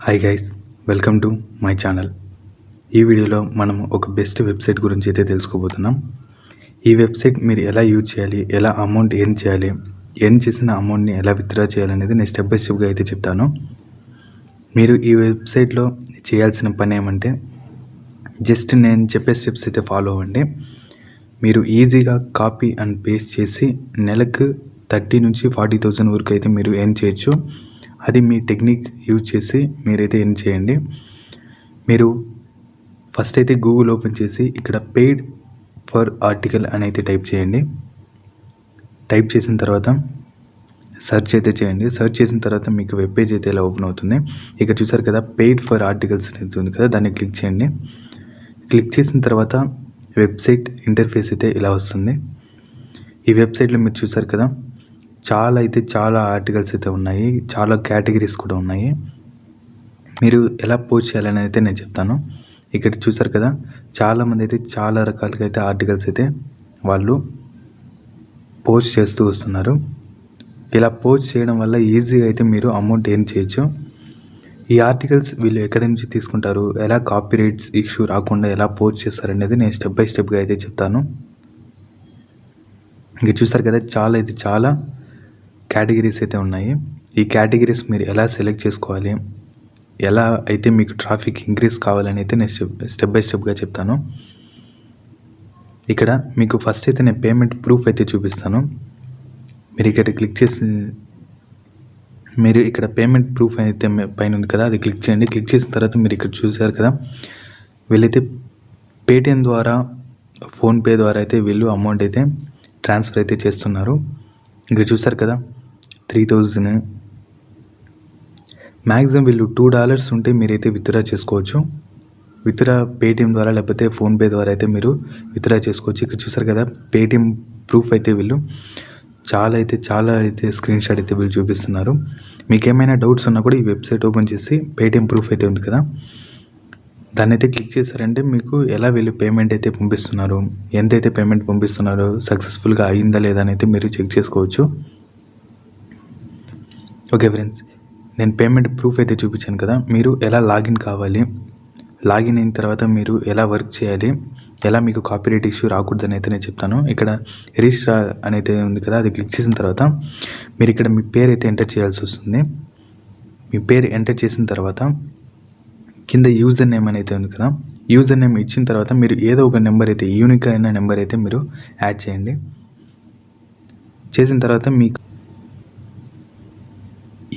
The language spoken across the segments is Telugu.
Hi guys, welcome to my channel. ఈ వీడియోలో మనం ఒక బెస్ట్ వెబ్సైట్ గురించి అయితే తెలుసుకోబోతున్నాం. ఈ వెబ్సైట్ మీరు ఎలా యూజ్ చేయాలి, ఎలా అమౌంట్ ఎర్న్ చేయాలి, ఎర్న్ చేసిన అమౌంట్ని ఎలా విత్డ్రా చేయాలనేది నేను స్టెప్ బై స్టెప్గా అయితే చెప్తాను. మీరు ఈ వెబ్సైట్లో చేయాల్సిన పని ఏమంటే జస్ట్ నేను చెప్పే స్టెప్స్ అయితే ఫాలో అవ్వండి. మీరు ఈజీగా కాపీ అండ్ పేస్ట్ చేసి నెలకు 30,000 నుంచి 40,000 వరకు అయితే మీరు ఎర్న్ చేయొచ్చు. అది మీ టెక్నిక్ యూజ్ చేసి మీరైతే ఎర్న్ చేయండి. మీరు ఫస్ట్ అయితే గూగుల్ ఓపెన్ చేసి ఇక్కడ పెయిడ్ ఫర్ ఆర్టికల్ అని అయితే టైప్ చేయండి. టైప్ చేసిన తర్వాత సెర్చ్ అయితే చేయండి. సెర్చ్ చేసిన తర్వాత మీకు వెబ్ పేజ్ అయితే ఇలా ఓపెన్ అవుతుంది. ఇక్కడ చూసారు కదా, పెయిడ్ ఫర్ ఆర్టికల్స్ అనేది ఉంది కదా, దాన్ని క్లిక్ చేయండి. క్లిక్ చేసిన తర్వాత వెబ్సైట్ ఇంటర్ఫేస్ అయితే ఇలా వస్తుంది. ఈ వెబ్సైట్లో మీరు చూసారు కదా, చాలా ఆర్టికల్స్ అయితే ఉన్నాయి, చాలా కేటగిరీస్ కూడా ఉన్నాయి. మీరు ఎలా పోస్ట్ చేయాలని అయితే నేను చెప్తాను. ఇక్కడ చూసారు కదా, చాలామంది అయితే చాలా రకాలుగా అయితే ఆర్టికల్స్ అయితే వాళ్ళు పోస్ట్ చేస్తూ వస్తున్నారు. ఇలా పోస్ట్ చేయడం వల్ల ఈజీగా అయితే మీరు అమౌంట్ ఎర్న్ చేయొచ్చు. ఈ ఆర్టికల్స్ వీళ్ళు ఎక్కడి నుంచి తీసుకుంటారు, ఎలా కాపీరైట్స్ ఇష్యూ రాకుండా ఎలా పోస్ట్ చేస్తారనేది నేను స్టెప్ బై స్టెప్గా అయితే చెప్తాను. ఇంకా చూసారు కదా, చాలా కేటగిరీస్ అయితే ఉన్నాయి. ఈ కేటగిరీస్ మీరు ఎలా సెలెక్ట్ చేసుకోవాలి, ఎలా అయితే మీకు ట్రాఫిక్ ఇంక్రీజ్ కావాలని అయితే నేను స్టెప్ బై స్టెప్గా చెప్తాను. ఇక్కడ మీకు ఫస్ట్ అయితే నేను పేమెంట్ ప్రూఫ్ అయితే చూపిస్తాను. మీరు ఇక్కడ క్లిక్ చేసి మీరు ఇక్కడ పేమెంట్ ప్రూఫ్ అయితే పైన ఉంది కదా, అది క్లిక్ చేయండి. క్లిక్ చేసిన తర్వాత మీరు ఇక్కడ చూసారు కదా, వీళ్ళైతే పేటిఎం ద్వారా, ఫోన్పే ద్వారా అయితే వీళ్ళు అమౌంట్ అయితే ట్రాన్స్ఫర్ అయితే చేస్తున్నారు. ఇక్కడ చూసారు కదా, 3,000 మ్యాక్సిమం వీళ్ళు $2 ఉంటే మీరైతే విత్డ్రా చేసుకోవచ్చు. విత్డ్రా పేటిఎం ద్వారా లేకపోతే ఫోన్పే ద్వారా అయితే మీరు విత్డ్రా చేసుకోవచ్చు. ఇక్కడ చూసారు కదా, పేటిఎం ప్రూఫ్ అయితే వీళ్ళు చాలా అయితే స్క్రీన్ షాట్ అయితే వీళ్ళు చూపిస్తున్నారు. మీకు ఏమైనా డౌట్స్ ఉన్నా కూడా ఈ వెబ్సైట్ ఓపెన్ చేసి పేటిఎం ప్రూఫ్ అయితే ఉంది కదా, దాన్ని అయితే క్లిక్ చేశారంటే మీకు ఎలా వీళ్ళు పేమెంట్ అయితే పంపిస్తున్నారు, ఎంతైతే పేమెంట్ పంపిస్తున్నారో, సక్సెస్ఫుల్గా అయిందా లేదా అని అయితే మీరు చెక్ చేసుకోవచ్చు. ఓకే ఫ్రెండ్స్, నేను పేమెంట్ ప్రూఫ్ అయితే చూపించాను కదా, మీరు ఎలా లాగిన్ కావాలి, లాగిన్ అయిన తర్వాత మీరు ఎలా వర్క్ చేయాలి, ఎలా మీకు కాపీరైట్ ఇష్యూ రాకూడదని అయితే నేను చెప్తాను. ఇక్కడ రిజిస్టర్ అనేది ఉంది కదా, అది క్లిక్ చేసిన తర్వాత మీరు ఇక్కడ మీ పేరు అయితే ఎంటర్ చేయాల్సి వస్తుంది. మీ పేరు ఎంటర్ చేసిన తర్వాత కింద యూజర్ నేమ్ అనేది ఉంది కదా, యూజర్ నేమ్ ఇచ్చిన తర్వాత మీరు ఏదో ఒక నెంబర్ అయితే, యూనిక్ అయిన నెంబర్ అయితే మీరు యాడ్ చేయండి. చేసిన తర్వాత మీకు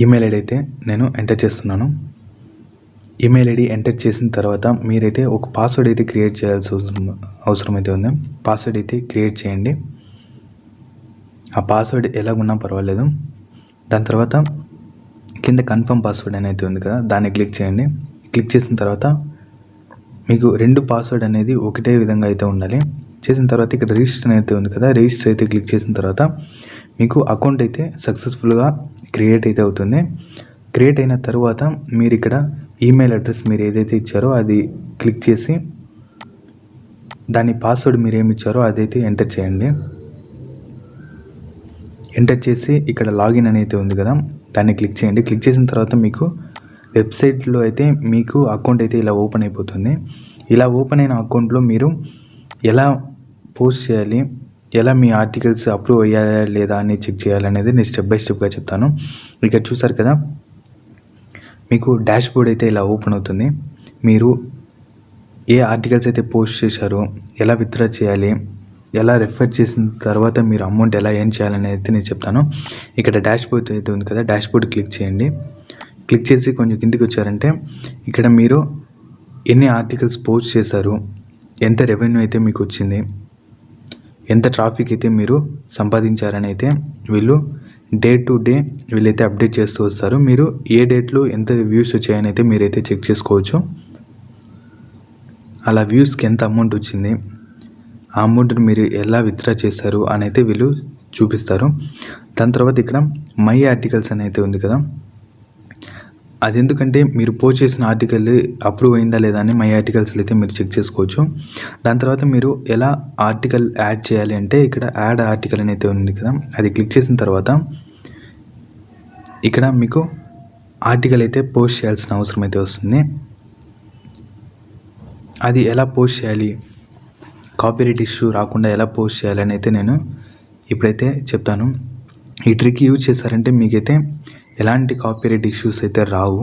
ఈమెయిల్ ఐడి అయితే నేను ఎంటర్ చేస్తున్నాను. ఈమెయిల్ ఐడి ఎంటర్ చేసిన తర్వాత మీరైతే ఒక పాస్వర్డ్ అయితే క్రియేట్ చేయాల్సి అవసరం అయితే ఉంది. పాస్వర్డ్ అయితే క్రియేట్ చేయండి. ఆ పాస్వర్డ్ ఎలాగున్నా పర్వాలేదు. దాని తర్వాత కింద కన్ఫర్మ్ పాస్వర్డ్ అనేది ఉంది కదా, దాన్ని క్లిక్ చేయండి. క్లిక్ చేసిన తర్వాత మీకు 2 పాస్వర్డ్ అనేది ఒకటే విధంగా అయితే ఉండాలి. చేసిన తర్వాత ఇక్కడ రిజిస్టర్ అయితే ఉంది కదా, రిజిస్టర్ అయితే క్లిక్ చేసిన తర్వాత మీకు అకౌంట్ అయితే సక్సెస్ఫుల్గా క్రియేట్ అయితే అవుతుంది. క్రియేట్ అయిన తర్వాత మీరు ఇక్కడ ఈమెయిల్ అడ్రస్ మీరు ఏదైతే ఇచ్చారో అది క్లిక్ చేసి దాని పాస్వర్డ్ మీరు ఏమి ఇచ్చారో అదైతే ఎంటర్ చేయండి. ఎంటర్ చేసి ఇక్కడ లాగిన్ అనేది ఉంది కదా, దాన్ని క్లిక్ చేయండి. క్లిక్ చేసిన తర్వాత మీకు వెబ్సైట్లో అయితే మీకు అకౌంట్ అయితే ఇలా ఓపెన్ అయిపోతుంది. ఇలా ఓపెన్ అయిన అకౌంట్లో మీరు ఎలా పోస్ట్ చేయాలి, ఎలా మీ ఆర్టికల్స్ అప్రూవ్ అయ్యాయా లేదా అని చెక్ చేయాలనేది నేను స్టెప్ బై స్టెప్గా చెప్తాను. ఇక్కడ చూసారు కదా, మీకు డాష్ బోర్డ్ అయితే ఇలా ఓపెన్ అవుతుంది. మీరు ఏ ఆర్టికల్స్ అయితే పోస్ట్ చేశారో, ఎలా విత్డ్రా చేయాలి, ఎలా రెఫర్ చేసిన తర్వాత మీరు అమౌంట్ ఎలా ఎర్న్ చేయాలనేది అయితే నేను చెప్తాను. ఇక్కడ డాష్ బోర్డ్ అయితే ఉంది కదా, డాష్ బోర్డ్ క్లిక్ చేయండి. క్లిక్ చేసి కొంచెం కిందికి వచ్చారంటే ఇక్కడ మీరు ఎన్ని ఆర్టికల్స్ పోస్ట్ చేశారు, ఎంత రెవెన్యూ అయితే మీకు వచ్చింది, ఎంత ట్రాఫిక్ అయితే మీరు సంపాదించారని అయితే వీళ్ళు డే టు డే వీళ్ళైతే అప్డేట్ చేస్తూ వస్తారు. మీరు ఏ డేట్లో ఎంత వ్యూస్ వచ్చాయని అయితే మీరైతే చెక్ చేసుకోవచ్చు. అలా వ్యూస్కి ఎంత అమౌంట్ వచ్చింది, ఆ అమౌంట్ని మీరు ఎలా విత్డ్రా చేస్తారు అని అయితే వీళ్ళు చూపిస్తారు. దాని తర్వాత ఇక్కడ మై ఆర్టికల్స్ అని అయితే ఉంది కదా, అది ఎందుకంటే మీరు పోస్ట్ చేసిన ఆర్టికల్ అప్రూవ్ అయిందా లేదా అని మై ఆర్టికల్స్లో అయితే మీరు చెక్ చేసుకోవచ్చు. దాని తర్వాత మీరు ఎలా ఆర్టికల్ యాడ్ చేయాలి అంటే ఇక్కడ యాడ్ ఆర్టికల్ అని అయితే ఉంది కదా, అది క్లిక్ చేసిన తర్వాత ఇక్కడ మీకు ఆర్టికల్ అయితే పోస్ట్ చేయాల్సిన అవసరం అయితే వస్తుంది. అది ఎలా పోస్ట్ చేయాలి, కాపీరైట్ ఇష్యూ రాకుండా ఎలా పోస్ట్ చేయాలని అయితే నేను ఇప్పుడైతే చెప్తాను. ఈ ట్రిక్ యూజ్ చేశారంటే మీకైతే ఎలాంటి కాపీరైట్ ఇష్యూస్ అయితే రావు.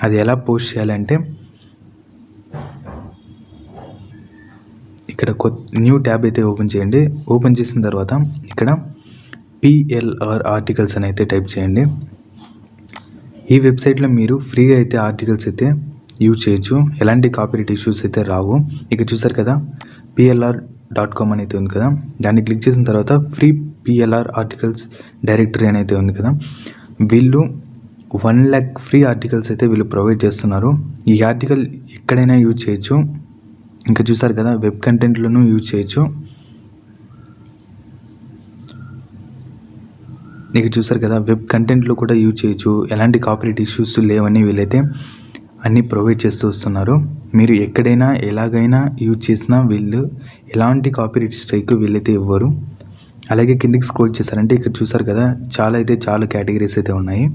అది ఎలా పోస్ట్ చేయాలంటే ఇక్కడ న్యూ ట్యాబ్ అయితే ఓపెన్ చేయండి. ఓపెన్ చేసిన తర్వాత ఇక్కడ PLR ఆర్టికల్స్ అని అయితే టైప్ చేయండి. ఈ వెబ్సైట్లో మీరు ఫ్రీగా అయితే ఆర్టికల్స్ అయితే యూజ్ చేయొచ్చు, ఎలాంటి కాపీరైట్ ఇష్యూస్ అయితే రావు. ఇక్కడ చూసారు కదా PLR.com అని అయితే ఉంది కదా, దాన్ని క్లిక్ చేసిన తర్వాత ఫ్రీ PLR ఆర్టికల్స్ డైరెక్టరీ అని అయితే ఉంది కదా. వీళ్ళు 1 lakh ఫ్రీ ఆర్టికల్స్ అయితే వీళ్ళు ప్రొవైడ్ చేస్తున్నారు. ఈ ఆర్టికల్ ఎక్కడైనా యూజ్ చేయొచ్చు. ఇంకా చూసారు కదా వెబ్ కంటెంట్లోనూ యూజ్ చేయొచ్చు. ఇక్కడ చూసారు కదా వెబ్ కంటెంట్లో కూడా యూజ్ చేయొచ్చు, ఎలాంటి కాపీరైట్ ఇష్యూస్ లేవని వీళ్ళైతే అన్నీ ప్రొవైడ్ చేస్తూ వస్తున్నారు. మీరు ఎక్కడైనా ఎలాగైనా యూజ్ చేసినా వీళ్ళు ఎలాంటి కాపీరైట్ స్ట్రైక్ వీళ్ళైతే ఇవ్వరు. అలాగే కిందికి స్క్రోల్ చేశారంటే ఇక్కడ చూసారు కదా చాలా కేటగిరీస్ అయితే ఉన్నాయి.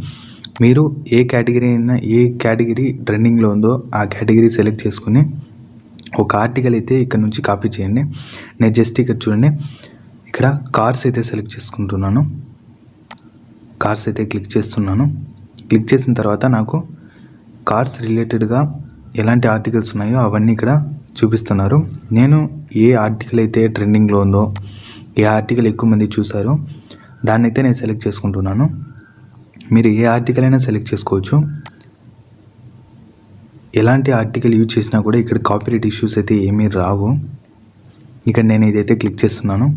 మీరు ఏ కేటగిరీ ట్రెండింగ్లో ఉందో ఆ కేటగిరీ సెలెక్ట్ చేసుకుని ఒక ఆర్టికల్ అయితే ఇక్కడ నుంచి కాపీ చేయండి. నేను జస్ట్ ఇక్కడ చూడండి, ఇక్కడ కార్స్ అయితే సెలెక్ట్ చేసుకుంటున్నాను. కార్స్ అయితే క్లిక్ చేస్తున్నాను. క్లిక్ చేసిన తర్వాత నాకు కార్స్ రిలేటెడ్గా ఎలాంటి ఆర్టికల్స్ ఉన్నాయో అవన్నీ ఇక్కడ చూపిస్తున్నారు. నేను ఏ ఆర్టికల్ అయితే ట్రెండింగ్లో ఉందో, ఏ ఆర్టికల్ ఎక్కువ మంది చూసారో దాన్ని అయితే నేను సెలెక్ట్ చేసుకుంటున్నాను. మీరు ఏ ఆర్టికల్ అయినా సెలెక్ట్ చేసుకోవచ్చు. ఎలాంటి ఆర్టికల్ యూజ్ చేసినా కూడా ఇక్కడ కాపీరైట్ ఇష్యూస్ అయితే ఏమీ రావు. ఇక్కడ నేను ఇదైతే క్లిక్ చేస్తున్నాను.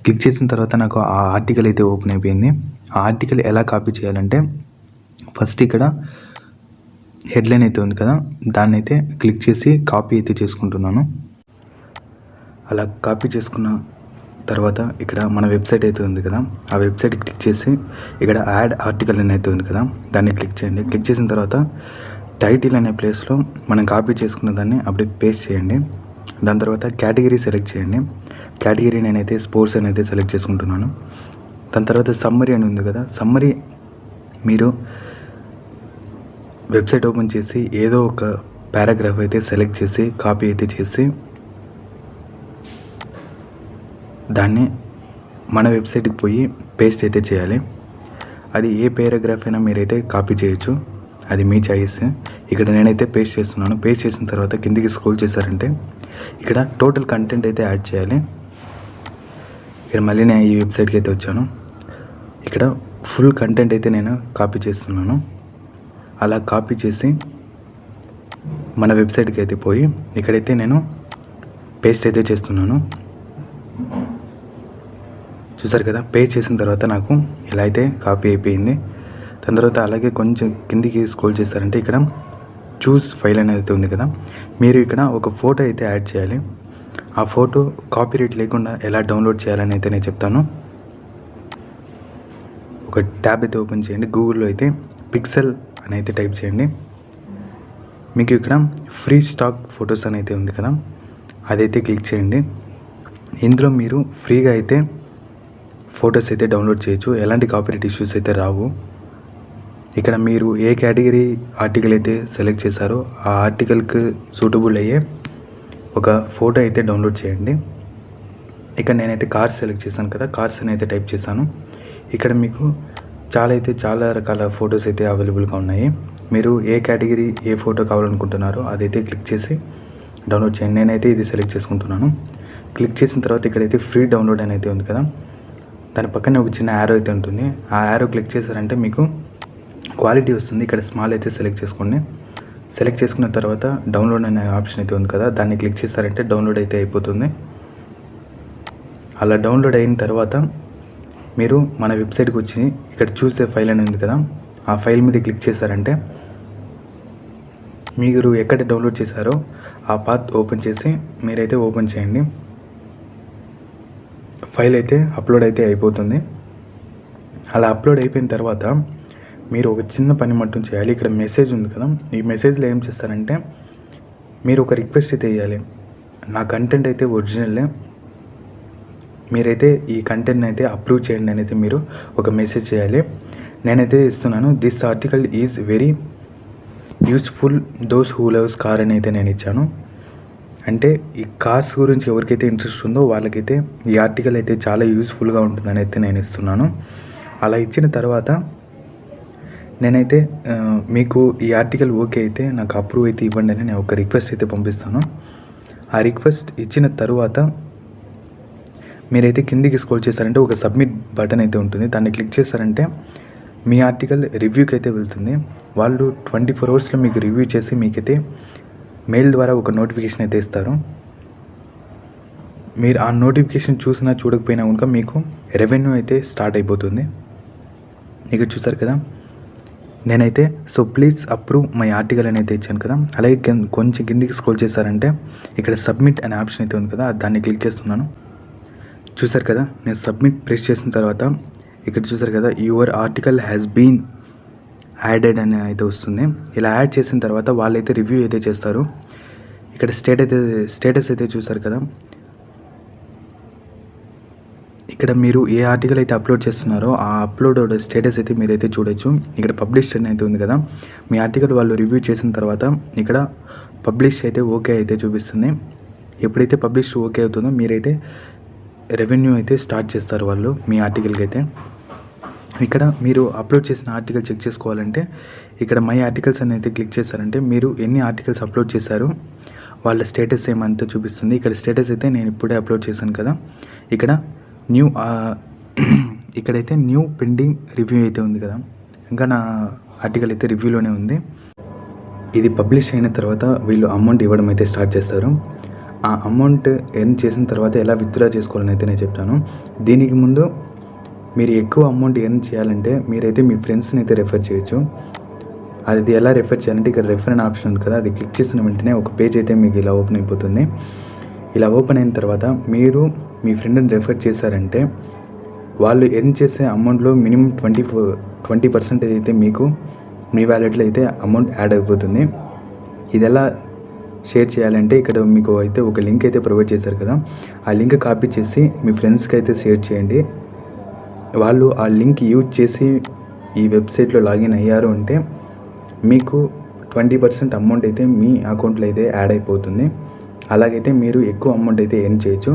క్లిక్ చేసిన తర్వాత నాకు ఆ ఆర్టికల్ అయితే ఓపెన్ అయిపోయింది. ఆ ఆర్టికల్ ఎలా కాపీ చేయాలంటే ఫస్ట్ ఇక్కడ హెడ్లైన్ అయితే ఉంది కదా, దాన్ని అయితే క్లిక్ చేసి కాపీ అయితే చేసుకుంటున్నాను. అలా కాపీ చేసుకున్న తర్వాత ఇక్కడ మన వెబ్సైట్ అయితే ఉంది కదా, ఆ వెబ్సైట్ క్లిక్ చేసి ఇక్కడ యాడ్ ఆర్టికల్ అని అయితే ఉంది కదా, దాన్ని క్లిక్ చేయండి. క్లిక్ చేసిన తర్వాత టైటిల్ అనే ప్లేస్లో మనం కాపీ చేసుకున్న దాన్ని అప్పుడే పేస్ట్ చేయండి. దాని తర్వాత కేటగిరీ సెలెక్ట్ చేయండి. కేటగిరీ నేనైతే స్పోర్ట్స్ అని అయితే సెలెక్ట్ చేసుకుంటున్నాను. దాని తర్వాత సమ్మరీ అని ఉంది కదా, సమ్మరీ మీరు వెబ్సైట్ ఓపెన్ చేసి ఏదో ఒక పారాగ్రాఫ్ అయితే సెలెక్ట్ చేసి కాపీ అయితే చేసి దాన్ని మన వెబ్సైట్కి పోయి పేస్ట్ అయితే చేయాలి. అది ఏ పారాగ్రాఫ్ అయినా మీరైతే కాపీ చేయొచ్చు, అది మీ చాయిస్. ఇక్కడ నేనైతే పేస్ట్ చేస్తున్నాను. పేస్ట్ చేసిన తర్వాత కిందికి స్క్రోల్ చేశారంటే ఇక్కడ టోటల్ కంటెంట్ అయితే యాడ్ చేయాలి. ఇక్కడ మళ్ళీ నేను ఈ వెబ్సైట్కి అయితే వచ్చాను. ఇక్కడ ఫుల్ కంటెంట్ అయితే నేను కాపీ చేస్తున్నాను. అలా కాపీ చేసి మన వెబ్సైట్కి అయితే పోయి ఇక్కడైతే నేను పేస్ట్ అయితే చేస్తున్నాను. చూసారు కదా, పేస్ట్ చేసిన తర్వాత నాకు ఇలా అయితే కాపీ అయిపోయింది. దాని తర్వాత అలాగే కొంచెం కిందికి స్క్రోల్ చేస్తారంటే ఇక్కడ చూస్ ఫైల్ అనేది ఉంది కదా, మీరు ఇక్కడ ఒక ఫోటో అయితే యాడ్ చేయాలి. ఆ ఫోటో కాపీరైట్ లేకుండా ఎలా డౌన్లోడ్ చేయాలని అయితే నేను చెప్తాను. ఒక ట్యాబ్ అయితే ఓపెన్ చేయండి. గూగుల్లో అయితే పిక్సెల్ అని అయితే టైప్ చేయండి. మీకు ఇక్కడ ఫ్రీ స్టాక్ ఫొటోస్ అని అయితే ఉంది కదా, అదైతే క్లిక్ చేయండి. ఇందులో మీరు ఫ్రీగా అయితే ఫొటోస్ అయితే డౌన్లోడ్ చేయొచ్చు, ఎలాంటి కాపీరైట్ ఇష్యూస్ అయితే రావు. ఇక్కడ మీరు ఏ కేటగిరీ ఆర్టికల్ అయితే సెలెక్ట్ చేశారో ఆ ఆర్టికల్కి సూటబుల్ అయ్యే ఒక ఫోటో అయితే డౌన్లోడ్ చేయండి. ఇక్కడ నేనైతే కార్స్ సెలెక్ట్ చేశాను కదా, కార్స్ అని అయితే టైప్ చేశాను. ఇక్కడ మీకు చాలా రకాల ఫొటోస్ అయితే అవైలబుల్గా ఉన్నాయి. మీరు ఏ కేటగిరీ ఏ ఫోటో కావాలనుకుంటున్నారో అదైతే క్లిక్ చేసి డౌన్లోడ్ చేయండి. నేనైతే ఇది సెలెక్ట్ చేసుకుంటున్నాను. క్లిక్ చేసిన తర్వాత ఇక్కడైతే ఫ్రీ డౌన్లోడ్ అని అయితే ఉంది కదా, దాని పక్కనే ఒక చిన్న యారో అయితే ఉంటుంది. ఆ యారో క్లిక్ చేశారంటే మీకు క్వాలిటీ వస్తుంది. ఇక్కడ స్మాల్ అయితే సెలెక్ట్ చేసుకోండి. సెలెక్ట్ చేసుకున్న తర్వాత డౌన్లోడ్ అనే ఆప్షన్ అయితే ఉంది కదా, దాన్ని క్లిక్ చేశారంటే డౌన్లోడ్ అయితే అయిపోతుంది. అలా డౌన్లోడ్ అయిన తర్వాత మీరు మన వెబ్సైట్కి వచ్చి ఇక్కడ చూసే ఫైల్ అని ఉంది కదా, ఆ ఫైల్ మీద క్లిక్ చేశారంటే మీరు ఎక్కడ డౌన్లోడ్ చేశారో ఆ పాత్ ఓపెన్ చేసి మీరైతే ఓపెన్ చేయండి. ఫైల్ అయితే అప్లోడ్ అయితే అయిపోతుంది. అలా అప్లోడ్ అయిపోయిన తర్వాత మీరు ఒక చిన్న పని మట్టును చేయాలి. ఇక్కడ మెసేజ్ ఉంది కదా, ఈ మెసేజ్లో ఏం చేస్తారంటే మీరు ఒక రిక్వెస్ట్ అయితే ఇవ్వాలి. నా కంటెంట్ అయితే ఒరిజినల్లే, మీరైతే ఈ కంటెంట్ని అయితే అప్రూవ్ చేయండి అని అయితే మీరు ఒక మెసేజ్ చేయాలి. నేనైతే ఇస్తున్నాను. This article is very useful those who loves car అని అయితే నేను ఇచ్చాను. అంటే ఈ కార్స్ గురించి ఎవరికైతే ఇంట్రెస్ట్ ఉందో వాళ్ళకైతే ఈ ఆర్టికల్ అయితే చాలా యూస్ఫుల్గా ఉంటుందని అయితే నేను ఇస్తున్నాను. అలా ఇచ్చిన తర్వాత నేనైతే మీకు ఈ ఆర్టికల్ ఓకే అయితే నాకు అప్రూవ్ అయితే ఇవ్వండి అని నేను ఒక రిక్వెస్ట్ అయితే పంపిస్తాను. ఆ రిక్వెస్ట్ ఇచ్చిన తర్వాత మీరైతే కిందికి స్క్రోల్ చేశారంటే ఒక సబ్మిట్ బటన్ అయితే ఉంటుంది. దాన్ని క్లిక్ చేశారంటే మీ ఆర్టికల్ రివ్యూకి అయితే వెళ్తుంది. వాళ్ళు 24 అవర్స్లో మీకు రివ్యూ చేసి మీకైతే మెయిల్ ద్వారా ఒక నోటిఫికేషన్ అయితే ఇస్తారు. మీరు ఆ నోటిఫికేషన్ చూసినా చూడకపోయినా కనుక మీకు రెవెన్యూ అయితే స్టార్ట్ అయిపోతుంది. ఇక్కడ చూసారు కదా, నేనైతే so please approve my article అని అయితే ఇచ్చాను కదా. అలాగే కొంచెం కిందికి స్క్రోల్ చేశారంటే ఇక్కడ సబ్మిట్ అనే ఆప్షన్ అయితే ఉంది కదా, దాన్ని క్లిక్ చేస్తున్నాను. చూసారు కదా, నేను సబ్మిట్ ప్రెస్ చేసిన తర్వాత ఇక్కడ చూసారు కదా, your article has been added అని అయితే వస్తుంది. ఇలా యాడ్ చేసిన తర్వాత వాళ్ళైతే రివ్యూ అయితే చేస్తారు. ఇక్కడ స్టేటస్ అయితే చూసారు కదా, ఇక్కడ మీరు ఏ ఆర్టికల్ అయితే అప్లోడ్ చేస్తున్నారో ఆ అప్లోడ్ స్టేటస్ అయితే మీరైతే చూడొచ్చు. ఇక్కడ పబ్లిష్ అని అయితే ఉంది కదా, మీ ఆర్టికల్ వాళ్ళు రివ్యూ చేసిన తర్వాత ఇక్కడ పబ్లిష్ అయితే ఓకే అయితే చూపిస్తుంది. ఎప్పుడైతే పబ్లిష్ ఓకే అవుతుందో మీరైతే రెవెన్యూ అయితే స్టార్ట్ చేస్తారు వాళ్ళు మీ ఆర్టికల్కి అయితే. ఇక్కడ మీరు అప్లోడ్ చేసిన ఆర్టికల్ చెక్ చేసుకోవాలంటే ఇక్కడ మై ఆర్టికల్స్ అని అయితే క్లిక్ చేశారంటే మీరు ఎన్ని ఆర్టికల్స్ అప్లోడ్ చేశారు వాళ్ళ స్టేటస్ ఏమంతా చూపిస్తుంది. ఇక్కడ స్టేటస్ అయితే నేను ఇప్పుడే అప్లోడ్ చేశాను కదా, ఇక్కడ న్యూ ఇక్కడైతే న్యూ పెండింగ్ రివ్యూ అయితే ఉంది కదా, ఇంకా నా ఆర్టికల్ అయితే రివ్యూలోనే ఉంది. ఇది పబ్లిష్ అయిన తర్వాత వీళ్ళు అమౌంట్ ఇవ్వడం అయితే స్టార్ట్ చేస్తారు. ఆ అమౌంట్ ఎర్న్ చేసిన తర్వాత ఎలా విత్డ్రా చేసుకోవాలని అయితే నేను చెప్తాను. దీనికి ముందు మీరు ఎక్కువ అమౌంట్ ఎర్న్ చేయాలంటే మీరైతే మీ ఫ్రెండ్స్ని అయితే రెఫర్ చేయొచ్చు. అది ఎలా రెఫర్ చేయాలంటే ఇక్కడ రెఫర్ అనే ఆప్షన్ ఉంది కదా, అది క్లిక్ చేసిన వెంటనే ఒక పేజ్ అయితే మీకు ఇలా ఓపెన్ అయిపోతుంది. ఇలా ఓపెన్ అయిన తర్వాత మీరు మీ ఫ్రెండ్ని రెఫర్ చేశారంటే వాళ్ళు ఎర్న్ చేసే అమౌంట్లో మినిమం 20% అయితే మీకు మీ వ్యాలెట్లో అయితే అమౌంట్ యాడ్ అయిపోతుంది. ఇది ఎలా షేర్ చేయాలంటే ఇక్కడ మీకు అయితే ఒక లింక్ అయితే ప్రొవైడ్ చేశారు కదా, ఆ లింక్ కాపీ చేసి మీ ఫ్రెండ్స్కి అయితే షేర్ చేయండి. వాళ్ళు ఆ లింక్ యూజ్ చేసి ఈ వెబ్సైట్లో లాగిన్ అయ్యారు అంటే మీకు 20% అమౌంట్ అయితే మీ అకౌంట్లో అయితే యాడ్ అయిపోతుంది. అలాగైతే మీరు ఎక్కువ అమౌంట్ అయితే ఎర్న్ చేయొచ్చు.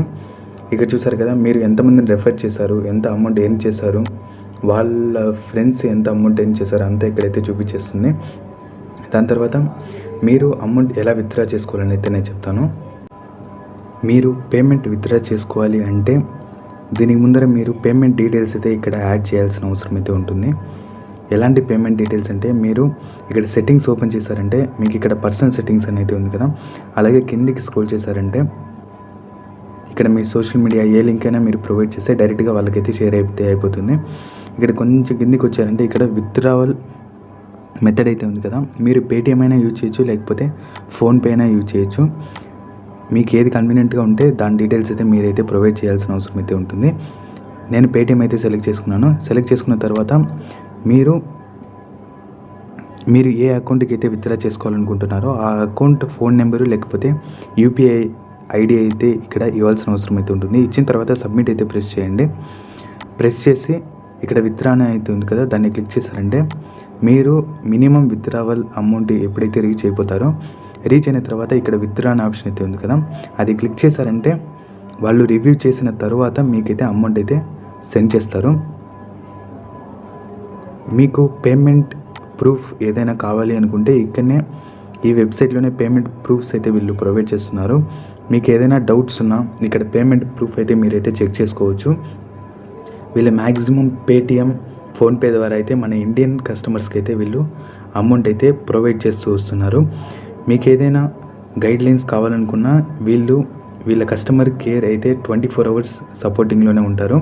ఇక్కడ చూసారు కదా, మీరు ఎంతమందిని రెఫర్ చేశారు, ఎంత అమౌంట్ ఎర్న్ చేశారు, వాళ్ళ ఫ్రెండ్స్ ఎంత అమౌంట్ ఎర్న్ చేశారు అంతా ఇక్కడైతే చూపించేస్తుంది. దాని తర్వాత మీరు అమౌంట్ ఎలా విత్డ్రా చేసుకోవాలని అయితే నేను చెప్తాను. మీరు పేమెంట్ విత్డ్రా చేసుకోవాలి అంటే దీనికి ముందర మీరు పేమెంట్ డీటెయిల్స్ అయితే ఇక్కడ యాడ్ చేయాల్సిన అవసరం అయితే ఉంటుంది. ఎలాంటి పేమెంట్ డీటెయిల్స్ అంటే మీరు ఇక్కడ సెట్టింగ్స్ ఓపెన్ చేశారంటే మీకు ఇక్కడ పర్సనల్ సెట్టింగ్స్ అనేది ఉంది కదా, అలాగే కిందికి స్క్రోల్ చేశారంటే ఇక్కడ మీ సోషల్ మీడియా ఏ లింక్ అయినా మీరు ప్రొవైడ్ చేస్తే డైరెక్ట్గా వాళ్ళకైతే షేర్ అయిపోతుంది. ఇక్కడ కొంచెం కిందికి వచ్చారంటే ఇక్కడ విత్డ్రావల్ మెథడ్ అయితే ఉంది కదా, మీరు పేటిఎం అయినా యూజ్ చేయొచ్చు, లేకపోతే ఫోన్పే అయినా యూజ్ చేయొచ్చు. మీకు ఏది కన్వీనియంట్గా ఉంటే దాని డీటెయిల్స్ అయితే మీరైతే ప్రొవైడ్ చేయాల్సిన అవసరం అయితే ఉంటుంది. నేను పేటిఎం అయితే సెలెక్ట్ చేసుకున్నాను. సెలెక్ట్ చేసుకున్న తర్వాత మీరు ఏ అకౌంట్కి అయితే విత్డ్రా చేసుకోవాలనుకుంటున్నారో ఆ అకౌంట్ ఫోన్ నెంబరు లేకపోతే యూపీఐ ఐడి అయితే ఇక్కడ ఇవ్వాల్సిన అవసరం అయితే ఉంటుంది. ఇచ్చిన తర్వాత సబ్మిట్ అయితే ప్రెస్ చేయండి. ప్రెస్ చేసి ఇక్కడ విత్డ్రా అయితే ఉంది కదా, దాన్ని క్లిక్ చేశారంటే మీరు మినిమం విత్డ్రావల్ అమౌంట్ ఎప్పుడైతే రీచ్ అయిపోతారో రీచ్ అయిన తర్వాత ఇక్కడ విత్డ్రా అనే ఆప్షన్ అయితే ఉంది కదా, అది క్లిక్ చేశారంటే వాళ్ళు రివ్యూ చేసిన తర్వాత మీకైతే అమౌంట్ అయితే సెండ్ చేస్తారు. మీకు పేమెంట్ ప్రూఫ్ ఏదైనా కావాలి అనుకుంటే ఇక్కడనే ఈ వెబ్సైట్లోనే పేమెంట్ ప్రూఫ్స్ అయితే వీళ్ళు ప్రొవైడ్ చేస్తున్నారు. మీకు ఏదైనా డౌట్స్ ఉన్నా ఇక్కడ పేమెంట్ ప్రూఫ్ అయితే మీరైతే చెక్ చేసుకోవచ్చు. వీళ్ళు మ్యాక్సిమం పేటిఎం ఫోన్పే ద్వారా అయితే మన ఇండియన్ కస్టమర్స్కి అయితే వీళ్ళు అమౌంట్ అయితే ప్రొవైడ్ చేస్తూ వస్తున్నారు. మీకు ఏదైనా గైడ్లైన్స్ కావాలనుకున్నా వీళ్ళ కస్టమర్ కేర్ అయితే 24 అవర్స్ సపోర్టింగ్లోనే ఉంటారు.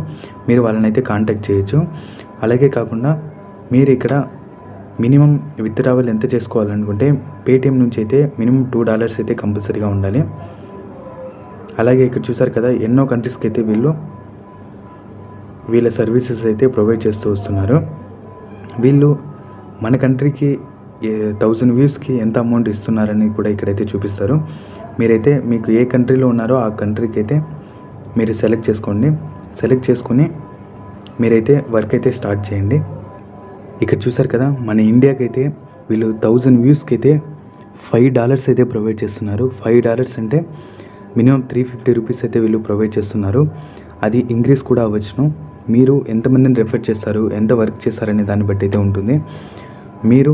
మీరు వాళ్ళని అయితే కాంటాక్ట్ చేయొచ్చు. అలాగే కాకుండా మీరు ఇక్కడ మినిమం విత్డ్రావల్ ఎంత చేసుకోవాలనుకుంటే పేటిఎం నుంచి అయితే మినిమం $2 అయితే కంపల్సరీగా ఉండాలి. అలాగే ఇక్కడ చూసారు కదా, ఎన్నో కంట్రీస్కి అయితే వీళ్ళ సర్వీసెస్ అయితే ప్రొవైడ్ చేస్తూ వస్తున్నారు. వీళ్ళు మన కంట్రీకి 1000 వ్యూస్కి ఎంత అమౌంట్ ఇస్తున్నారని కూడా ఇక్కడైతే చూపిస్తారు. మీరైతే మీకు ఏ కంట్రీలో ఉన్నారో ఆ కంట్రీకి అయితే మీరు సెలెక్ట్ చేసుకోండి. సెలెక్ట్ చేసుకుని మీరైతే వర్క్ అయితే స్టార్ట్ చేయండి. ఇక్కడ చూసారు కదా, మన ఇండియాకి అయితే వీళ్ళు 1000 వ్యూస్కి అయితే $5 అయితే ప్రొవైడ్ చేస్తున్నారు. $5 అంటే మినిమం 350 రూపీస్ అయితే వీళ్ళు ప్రొవైడ్ చేస్తున్నారు. అది ఇంక్రీజ్ కూడా అవ్వచ్చును. మీరు ఎంతమందిని రెఫర్ చేస్తారు, ఎంత వర్క్ చేస్తారనే దాన్ని బట్టి అయితే ఉంటుంది. మీరు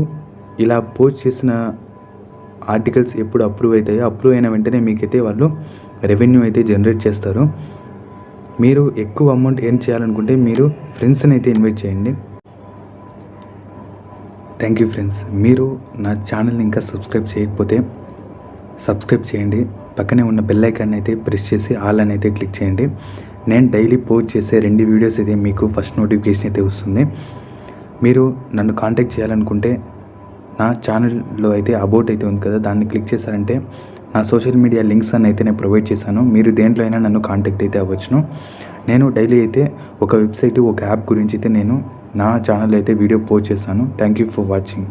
ఇలా పోస్ట్ చేసిన ఆర్టికల్స్ ఎప్పుడు అప్రూవ్ అవుతాయో, అప్రూవ్ అయిన వెంటనే మీకైతే వాళ్ళు రెవెన్యూ అయితే జనరేట్ చేస్తారు. మీరు ఎక్కువ అమౌంట్ ఎర్న్ చేయాలనుకుంటే మీరు ఫ్రెండ్స్ని అయితే ఇన్వైట్ చేయండి. Thank you friends. మీరు నా ఛానల్ని ఇంకా సబ్స్క్రైబ్ చేయకపోతే సబ్స్క్రైబ్ చేయండి. పక్కనే ఉన్న బెల్ ఐకాన్ అయితే ప్రెస్ చేసి ఆల్ అని అయితే క్లిక్ చేయండి. నేను డైలీ పోస్ట్ చేసే 2 వీడియోస్ అయితే మీకు ఫస్ట్ నోటిఫికేషన్ అయితే వస్తుంది. మీరు నన్ను కాంటాక్ట్ చేయాలనుకుంటే నా ఛానల్లో అయితే అబౌట్ అయితే ఉంది కదా, దాన్ని క్లిక్ చేశారంటే నా సోషల్ మీడియా లింక్స్ అని అయితే నేను ప్రొవైడ్ చేశాను. మీరు దేంట్లో అయినా నన్ను కాంటాక్ట్ అయితే అవ్వచ్చును. నేను డైలీ అయితే ఒక వెబ్సైట్, ఒక యాప్ గురించి అయితే నేను నా ఛానల్లో అయితే వీడియో పోస్ట్ చేశాను. Thank you for watching.